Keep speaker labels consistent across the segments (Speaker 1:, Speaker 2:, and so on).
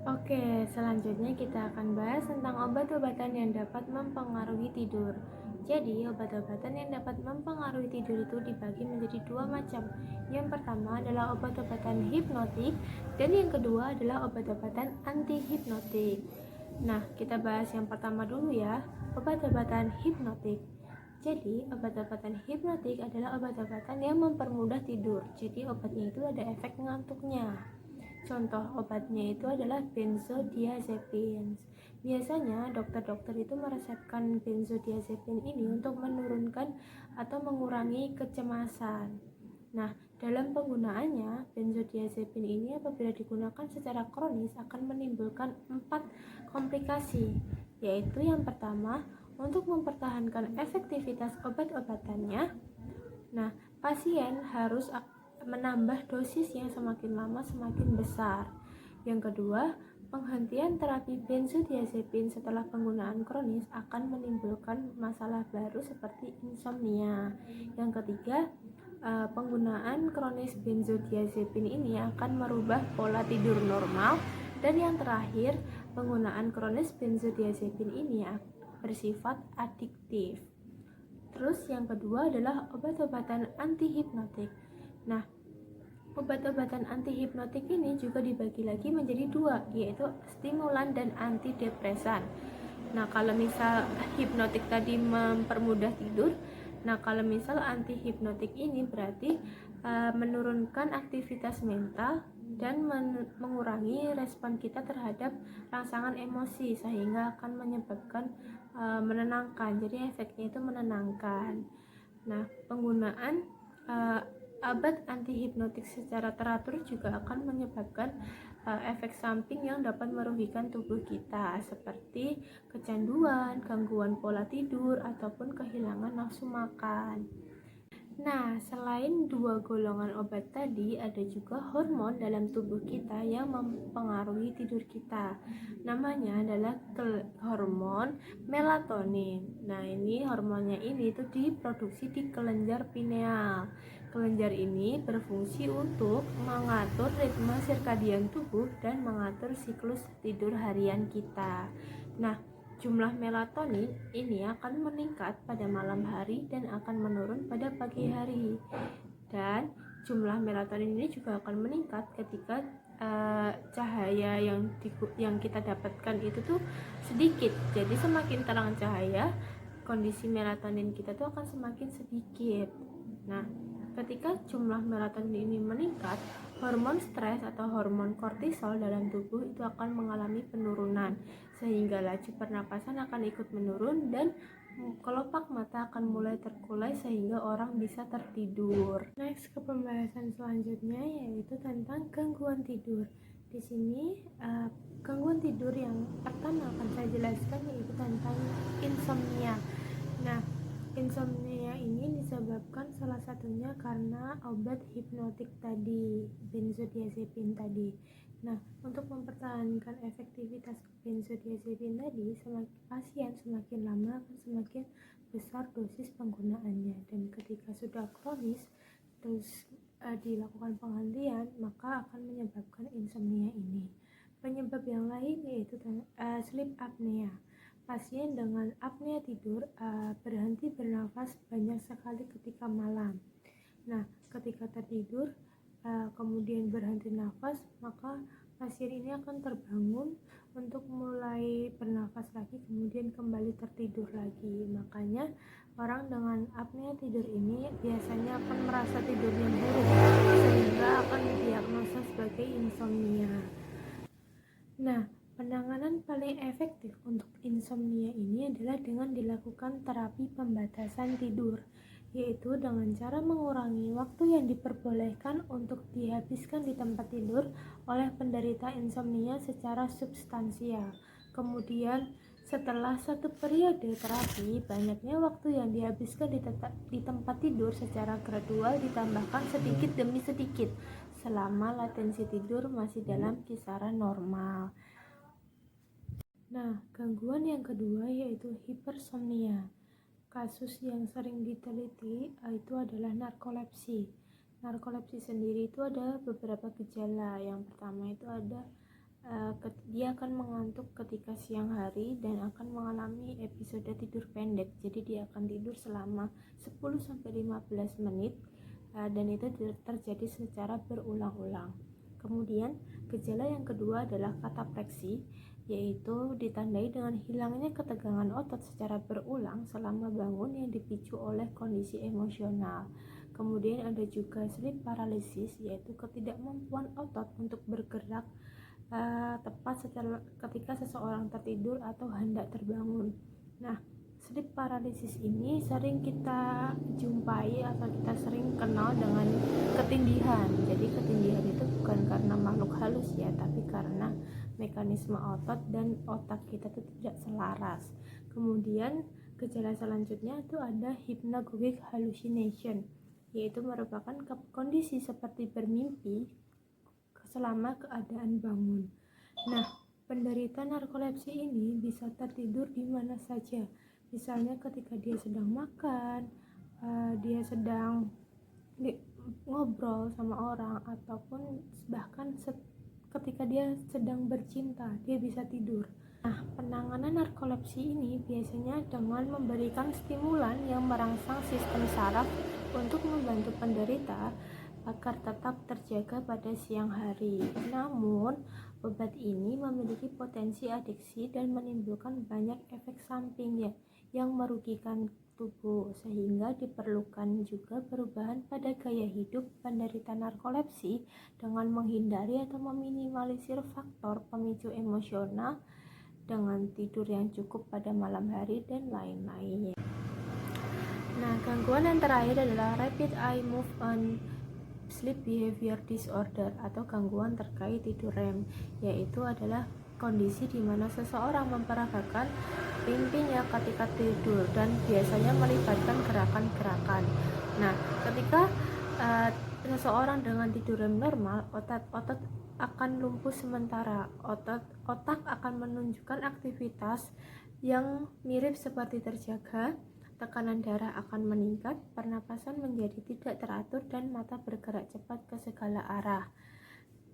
Speaker 1: Oke, selanjutnya kita akan bahas tentang obat-obatan yang dapat mempengaruhi tidur. Jadi, obat-obatan yang dapat mempengaruhi tidur itu dibagi menjadi dua macam. Yang pertama adalah obat-obatan hipnotik, dan yang kedua adalah obat-obatan anti-hipnotik. Nah, kita bahas yang pertama dulu ya, obat-obatan hipnotik. Jadi, obat-obatan hipnotik adalah obat-obatan yang mempermudah tidur. Jadi, obatnya itu ada efek ngantuknya. Contoh obatnya itu adalah benzodiazepines. Biasanya dokter-dokter itu meresepkan benzodiazepin ini untuk menurunkan atau mengurangi kecemasan. Nah, dalam penggunaannya, benzodiazepin ini apabila digunakan secara kronis akan menimbulkan 4 komplikasi, yaitu yang pertama, untuk mempertahankan efektivitas obat-obatannya. Nah, pasien harus menambah dosis yang semakin lama semakin besar. Yang kedua, penghentian terapi benzodiazepin setelah penggunaan kronis akan menimbulkan masalah baru seperti insomnia. Yang ketiga, penggunaan kronis benzodiazepin ini akan merubah pola tidur normal. Dan yang terakhir, penggunaan kronis benzodiazepin ini bersifat adiktif. Terus yang kedua adalah obat-obatan antihipnotik. Nah, obat-obatan antihipnotik ini juga dibagi lagi menjadi dua, yaitu stimulan dan antidepresan. Nah, kalau misal hipnotik tadi mempermudah tidur, nah kalau misal antihipnotik ini berarti menurunkan aktivitas mental dan mengurangi respon kita terhadap rangsangan emosi, sehingga akan menyebabkan menenangkan. Jadi efeknya itu menenangkan. Nah, penggunaan obat antihipnotik secara teratur juga akan menyebabkan efek samping yang dapat merugikan tubuh kita, seperti kecanduan, gangguan pola tidur, ataupun kehilangan nafsu makan. Nah, selain dua golongan obat tadi, ada juga hormon dalam tubuh kita yang mempengaruhi tidur kita. Namanya adalah hormon melatonin. Nah, ini hormonnya ini itu diproduksi di kelenjar pineal. Kelenjar ini berfungsi untuk mengatur ritme sirkadian tubuh dan mengatur siklus tidur harian kita. Nah, jumlah melatonin ini akan meningkat pada malam hari dan akan menurun pada pagi hari. Dan jumlah melatonin ini juga akan meningkat ketika cahaya yang kita dapatkan itu tuh sedikit. Jadi semakin terang cahaya, kondisi melatonin kita tuh akan semakin sedikit. Nah, ketika jumlah melatonin ini meningkat, hormon stres atau hormon kortisol dalam tubuh itu akan mengalami penurunan, sehingga laju pernapasan akan ikut menurun dan kelopak mata akan mulai terkulai sehingga orang bisa tertidur. Next ke pembahasan selanjutnya yaitu tentang gangguan tidur. Di sini gangguan tidur yang pertama akan saya jelaskan yaitu tentang insomnia. Nah, insomnia ini disebabkan salah satunya karena obat hipnotik tadi, benzodiazepin tadi. Nah, untuk mempertahankan efektivitas benzodiazepin tadi, pasien semakin lama akan semakin besar dosis penggunaannya, dan ketika sudah kronis terus dilakukan penghentian, maka akan menyebabkan insomnia ini. Penyebab yang lain yaitu sleep apnea. Pasien dengan apnea tidur berhenti bernafas banyak sekali ketika malam. Nah, ketika tertidur kemudian berhenti nafas, maka pasien ini akan terbangun untuk mulai bernafas lagi, kemudian kembali tertidur lagi. Makanya orang dengan apnea tidur ini biasanya akan merasa tidurnya buruk, sehingga akan didiagnosa sebagai insomnia. Nah, penanganan paling efektif untuk insomnia ini adalah dengan dilakukan terapi pembatasan tidur, yaitu dengan cara mengurangi waktu yang diperbolehkan untuk dihabiskan di tempat tidur oleh penderita insomnia secara substansial. Kemudian, setelah satu periode terapi, banyaknya waktu yang dihabiskan di tempat tidur secara gradual ditambahkan sedikit demi sedikit selama latensi tidur masih dalam kisaran normal. Nah, gangguan yang kedua yaitu hipersomnia. Kasus yang sering diteliti itu adalah narkolepsi. Narkolepsi sendiri itu ada beberapa gejala. Yang pertama itu ada dia akan mengantuk ketika siang hari dan akan mengalami episode tidur pendek. Jadi dia akan tidur selama 10-15 menit dan itu terjadi secara berulang-ulang. Kemudian gejala yang kedua adalah katapleksi, yaitu ditandai dengan hilangnya ketegangan otot secara berulang selama bangun yang dipicu oleh kondisi emosional. Kemudian ada juga sleep paralysis, yaitu ketidakmampuan otot untuk bergerak tepat setelah ketika seseorang tertidur atau hendak terbangun. Nah, sleep paralysis ini sering kita jumpai atau kita sering kenal dengan ketindihan. Jadi ketindihan itu bukan karena makhluk halus ya, tapi karena mekanisme otot dan otak kita itu tidak selaras. Kemudian gejala selanjutnya itu ada hypnagogic hallucination, yaitu merupakan kondisi seperti bermimpi selama keadaan bangun. Nah, penderita narkolepsi ini bisa tertidur di mana saja. Misalnya ketika dia sedang makan, dia sedang ngobrol sama orang, ataupun bahkan ketika dia sedang bercinta, dia bisa tidur. Nah, penanganan narkolepsi ini biasanya dengan memberikan stimulan yang merangsang sistem saraf untuk membantu penderita agar tetap terjaga pada siang hari. Namun, obat ini memiliki potensi adiksi dan menimbulkan banyak efek samping yang merugikan tubuh, sehingga diperlukan juga perubahan pada gaya hidup penderita narkolepsi dengan menghindari atau meminimalisir faktor pemicu emosional dengan tidur yang cukup pada malam hari dan lain-lain. Nah, gangguan yang terakhir adalah rapid eye movement sleep behavior disorder atau gangguan terkait tidur REM, yaitu adalah kondisi di mana seseorang memperagakan mimpinya ketika tidur dan biasanya melibatkan gerakan-gerakan. Nah, ketika seseorang dengan tidur REM normal, otot akan lumpuh sementara. Otak akan menunjukkan aktivitas yang mirip seperti terjaga, tekanan darah akan meningkat, pernapasan menjadi tidak teratur, dan mata bergerak cepat ke segala arah.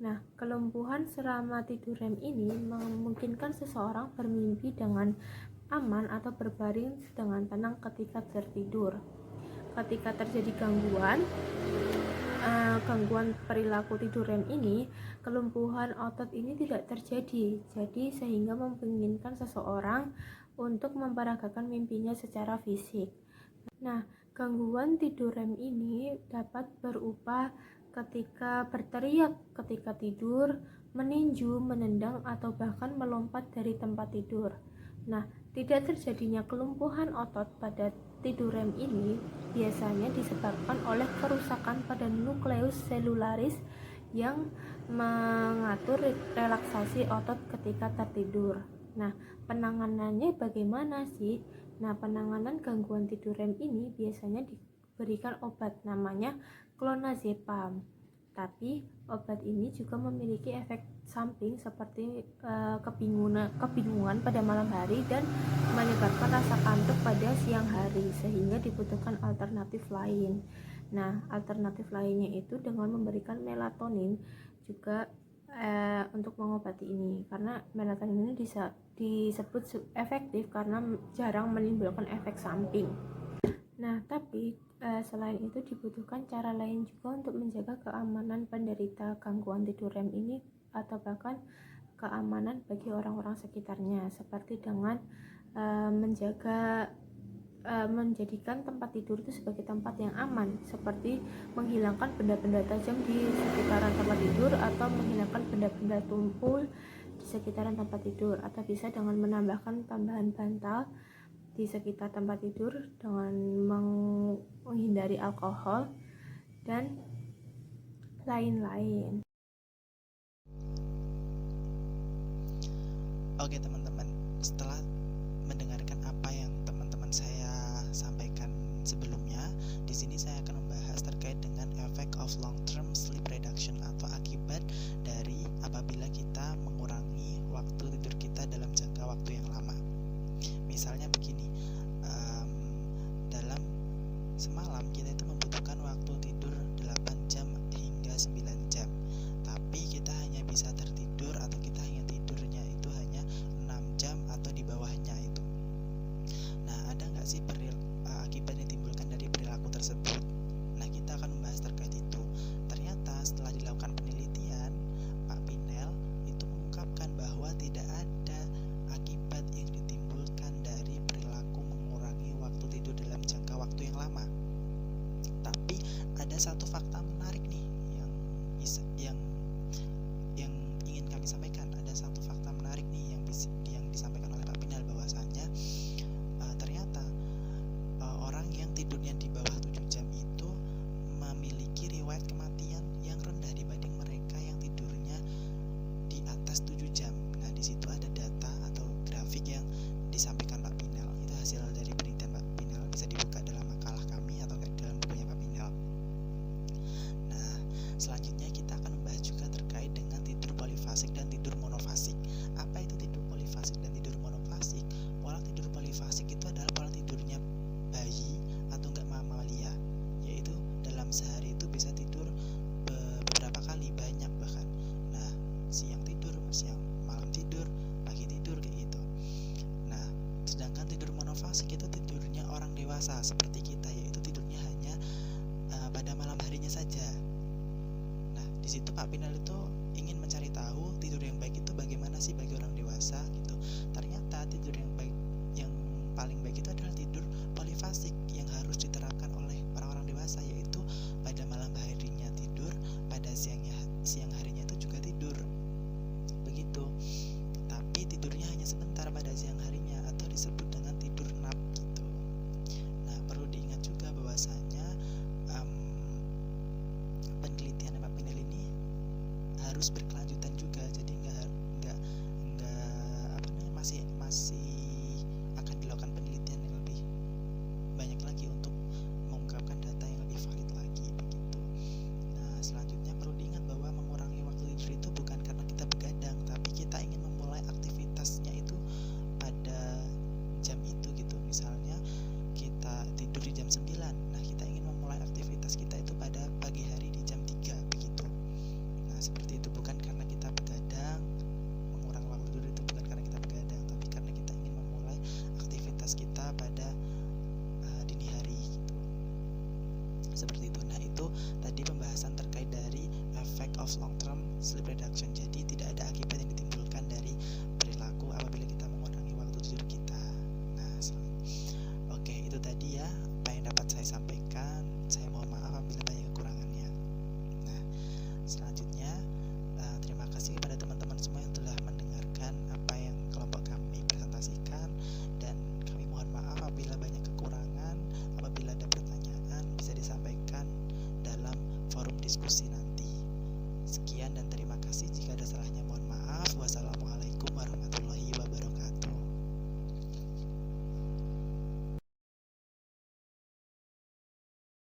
Speaker 1: Nah, kelumpuhan selama tidur REM ini memungkinkan seseorang bermimpi dengan aman atau berbaring dengan tenang ketika tertidur. Ketika terjadi gangguan perilaku tidur REM ini, kelumpuhan otot ini tidak terjadi. Jadi sehingga memungkinkan seseorang untuk memperagakan mimpinya secara fisik. Nah, gangguan tidur REM ini dapat berupa ketika berteriak ketika tidur, meninju, menendang, atau bahkan melompat dari tempat tidur. Nah, tidak terjadinya kelumpuhan otot pada tidur REM ini biasanya disebabkan oleh kerusakan pada nukleus selularis yang mengatur relaksasi otot ketika tertidur. Nah, penanganannya bagaimana sih? Nah, penanganan gangguan tidur REM ini biasanya diberikan obat namanya clonazepam. Tapi obat ini juga memiliki efek samping seperti kebingungan pada malam hari dan menyebabkan rasa kantuk pada siang hari, sehingga dibutuhkan alternatif lain. Nah, alternatif lainnya itu dengan memberikan melatonin juga untuk mengobati ini, karena melatonin ini disebut efektif karena jarang menimbulkan efek samping. Nah, tapi selain itu dibutuhkan cara lain juga untuk menjaga keamanan penderita gangguan tidur REM ini atau bahkan keamanan bagi orang-orang sekitarnya, seperti dengan menjadikan tempat tidur itu sebagai tempat yang aman, seperti menghilangkan benda-benda tajam di sekitaran tempat tidur atau menghilangkan benda-benda tumpul di sekitaran tempat tidur, atau bisa dengan menambahkan tambahan bantal di sekitar tempat tidur dengan menghindari alkohol dan lain-lain.
Speaker 2: Oke teman-teman, setelah mendengarkan apa yang teman-teman saya sampaikan sebelumnya, di sini saya akan membahas terkait dengan effect of long-term sleep reduction atau akibat dari apabila kita mengurangi waktu tidur kita dalam jangka waktu yang lama. Misalnya begini, dalam semalam kita itu membutuhkan waktu tidur 8 jam hingga 9 jam, tapi kita hanya bisa tertidur atau kita hanya dewasa seperti kita, yaitu tidurnya hanya pada malam harinya saja. Nah, di situ Kak Pinal itu ingin mencari tahu tidur yang baik itu bagaimana sih bagi orang dewasa gitu. Ternyata tidur yang baik, yang paling baik itu adalah tidur polifasik yang harus diterapkan oleh orang-orang dewasa, yaitu pada malam harinya tidur, pada siang harinya itu juga tidur. Begitu. Tapi tidurnya hanya sebentar pada siang harinya atau disebut dengan tidur nap gitu. Nah, perlu diingat juga bahwasanya penelitian Pak Pinel ini harus berkelanjutan juga, jadi nggak apa namanya, masih akan dilakukan penelitian yang lebih banyak lagi untuk mengungkapkan data yang lebih valid lagi begitu. Nah, selanjutnya perlu diingat bahwa mengurangi waktu tidur itu bukan karena kita begadang, tapi kita ingin memulai aktivitasnya itu pada jam itu gitu. Misalnya kita tidur di jam 9, nah kita ingin memulai aktivitas kita itu pada pagi hari di jam 3 begitu. Nah, seperti itu, bukan karena kita begadang. Mengurangi waktu tidur itu bukan karena kita begadang, tapi karena kita ingin memulai aktivitas kita pada dini hari gitu. Seperti itu. Nah, itu tadi pembahasan terkait dari effect of long term sleep reduction. Jadi tidak ada akibat yang ditimbulkan dari perilaku apabila kita mengurangi waktu tidur kita. Nah, oke, itu tadi ya apa yang dapat saya sampaikan. Saya mohon maaf apabila banyak kekurangannya. Nah, selanjutnya terima kasih kepada teman-teman semua yang telah mendengarkan apa yang kelompok kami presentasikan, dan kami mohon maaf apabila banyak kekurangan. Apabila ada pertanyaan bisa disampaikan dalam forum diskusi nanti. Sekian dan terima kasih. Jika ada salahnya